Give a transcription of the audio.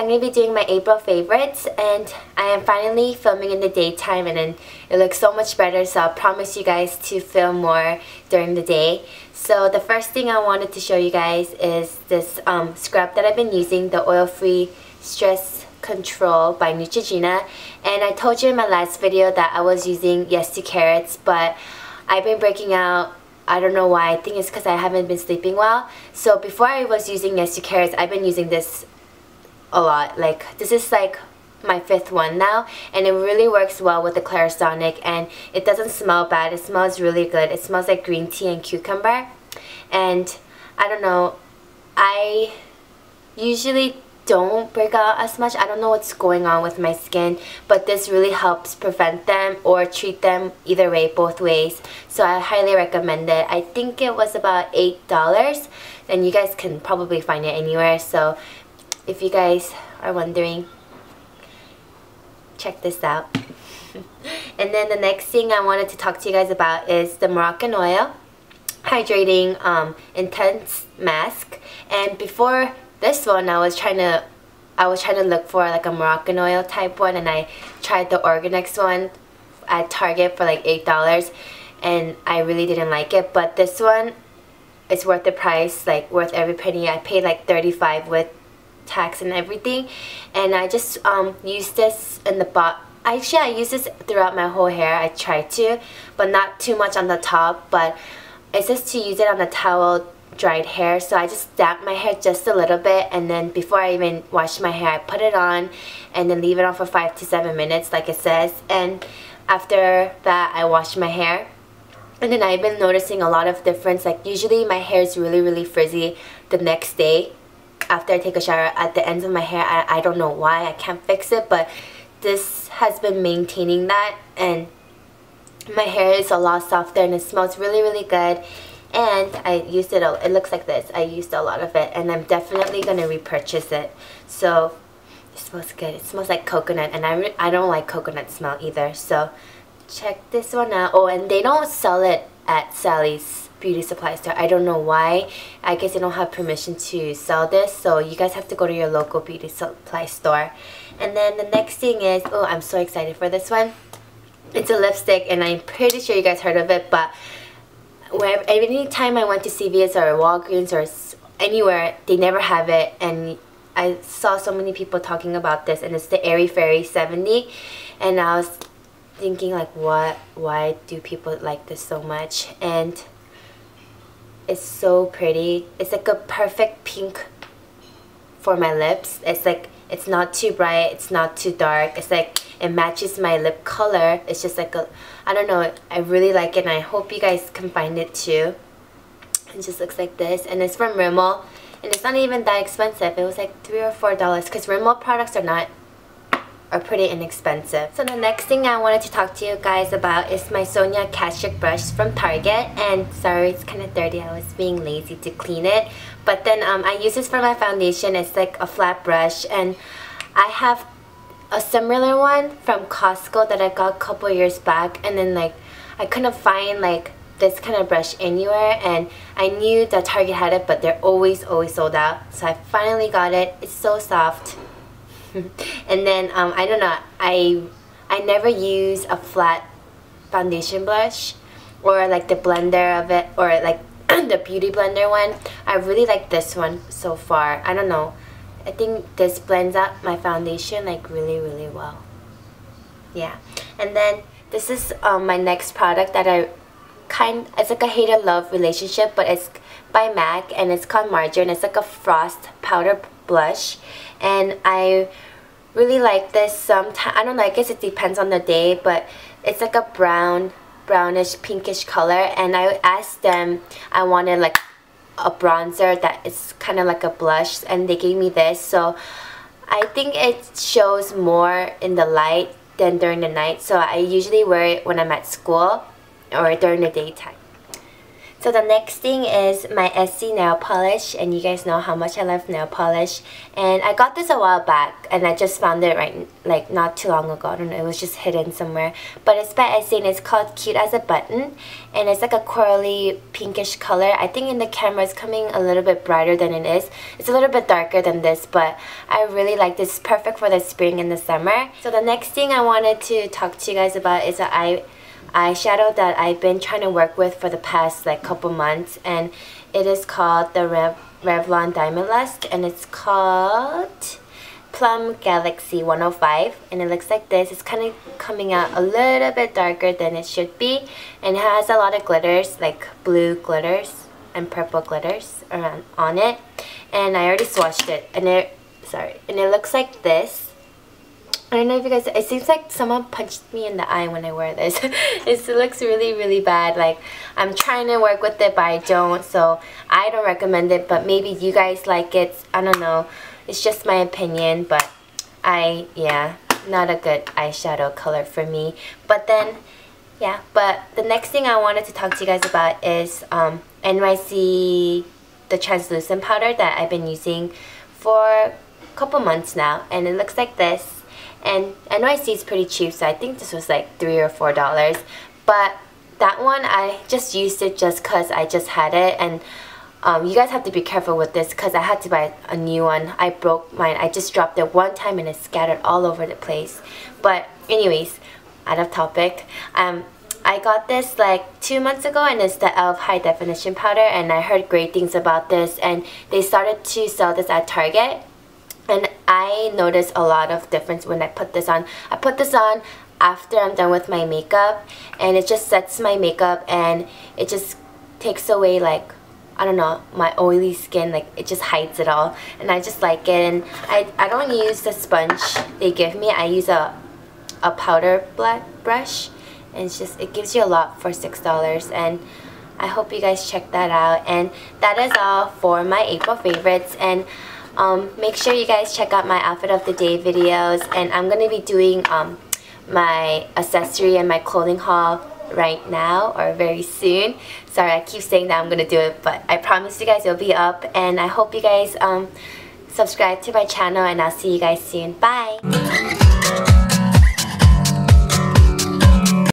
I'm going to be doing my April favorites, and I am finally filming in the daytime, and then it looks so much better, so I'll promise you guys to film more during the day. So the first thing I wanted to show you guys is this scrub that I've been using, the Oil-Free Stress Control by Neutrogena. And I told you in my last video that I was using Yes to Carrots, but I've been breaking out. I don't know why. I think it's because I haven't been sleeping well. So before I was using Yes to Carrots, I've been using this a lot. Like, this is like my 5th one now, and it really works well with the Clarisonic, and it doesn't smell bad. It smells really good. It smells like green tea and cucumber. And I don't know, I usually don't break out as much. I don't know what's going on with my skin, but this really helps prevent them or treat them, either way, both ways. So I highly recommend it. I think it was about $8, and you guys can probably find it anywhere. So if you guys are wondering, check this out. And then the next thing I wanted to talk to you guys about is the Moroccanoil Hydrating Intense Mask. And before this one, I was trying to look for like a Moroccanoil type one, and I tried the Organix one at Target for like $8, and I really didn't like it. But this one is worth the price, like worth every penny. I paid like $35 with tax and everything, and I just used this in the bottom. Actually, I use this throughout my whole hair. I try to, but not too much on the top. But it says to use it on the towel dried hair, so I just damp my hair just a little bit, and then before I even wash my hair, I put it on and then leave it on for 5 to 7 minutes like it says. And after that, I wash my hair, and then I've been noticing a lot of difference. Like, usually my hair is really frizzy the next day after I take a shower at the ends of my hair. I don't know why, I can't fix it, but this has been maintaining that, and my hair is a lot softer, and it smells really good. And I used it, it looks like this. I used a lot of it, and I'm definitely going to repurchase it. So it smells good. It smells like coconut, and I don't like coconut smell either. So check this one out. Oh, and they don't sell it at Sally's Beauty Supply Store. I don't know why. I guess they don't have permission to sell this, so you guys have to go to your local beauty supply store. And then the next thing is, oh, I'm so excited for this one. It's a lipstick, and I'm pretty sure you guys heard of it, but anytime I went to CVS or Walgreens or anywhere, they never have it, and I saw so many people talking about this, and it's the Airy Fairy 70, and I was thinking like, why do people like this so much? And it's so pretty. It's like a perfect pink for my lips. It's like, it's not too bright, it's not too dark. It's like, it matches my lip color. It's just like a, I don't know, I really like it, and I hope you guys can find it too. It just looks like this, and it's from Rimmel, and it's not even that expensive. It was like $3 or $4, because Rimmel products are pretty inexpensive. So the next thing I wanted to talk to you guys about is my Sonia Catch Trick brush from Target. And sorry, it's kind of dirty. I was being lazy to clean it. But then I use this for my foundation. It's like a flat brush, and I have a similar one from Costco that I got a couple years back, and then like I couldn't find like this kind of brush anywhere, and I knew that Target had it, but they're always sold out. So I finally got it. It's so soft. And then I don't know, I never use a flat foundation brush, or like the blender of it, or like the beauty blender one. I really like this one so far. I don't know, I think this blends out my foundation like really well. Yeah. And then this is my next product that it's like a hate-and-love relationship, but it's by MAC, and it's called Marjorie. It's like a frost powder blush, and I really like this. Sometimes, I don't know, I guess it depends on the day, but it's like a brownish pinkish color, and I asked them, I wanted like a bronzer that is kind of like a blush, and they gave me this. So I think it shows more in the light than during the night, so I usually wear it when I'm at school or during the daytime. So the next thing is my Essie nail polish, and you guys know how much I love nail polish. And I got this a while back, and I just found it not too long ago. I don't know, it was just hidden somewhere. But it's by Essie, and it's called Cute as a Button, and it's like a corally pinkish color. I think in the camera it's coming a little bit brighter than it is. It's a little bit darker than this, but I really like this. It's perfect for the spring and the summer. So the next thing I wanted to talk to you guys about is an eyeshadow that I've been trying to work with for the past couple months, and it is called the Revlon Diamond Lust, and it's called Plum Galaxy 105, and it looks like this. It's kind of coming out a little bit darker than it should be, and it has a lot of glitters, like blue glitters and purple glitters on it. And I already swatched it, and it looks like this. I don't know if you guys, it seems like someone punched me in the eye when I wear this. It looks really, really bad. Like, I'm trying to work with it, but I don't, so I don't recommend it, but maybe you guys like it. I don't know. It's just my opinion, but yeah, not a good eyeshadow color for me. But then, yeah, but the next thing I wanted to talk to you guys about is NYC, the translucent powder that I've been using for a couple months now, and it looks like this. And NYC is pretty cheap, so I think this was like $3 or $4. But that one, I just used it just because I just had it. And you guys have to be careful with this because I had to buy a new one. I broke mine. I just dropped it one time and it scattered all over the place. But anyways, out of topic. I got this like 2 months ago, and it's the e.l.f. High Definition Powder. And I heard great things about this. And they started to sell this at Target. And I noticed a lot of difference when I put this on. I put this on after I'm done with my makeup, and it just sets my makeup, and it just takes away, like, I don't know, my oily skin. Like, it just hides it all, and I just like it. And I don't use the sponge they give me. I use a powder brush, and it gives you a lot for $6. And I hope you guys check that out. And that is all for my April favorites. And make sure you guys check out my outfit of the day videos, and I'm going to be doing my accessory and my clothing haul right now or very soon. Sorry, I keep saying that I'm going to do it, but I promise you guys it'll be up, and I hope you guys subscribe to my channel, and I'll see you guys soon. Bye!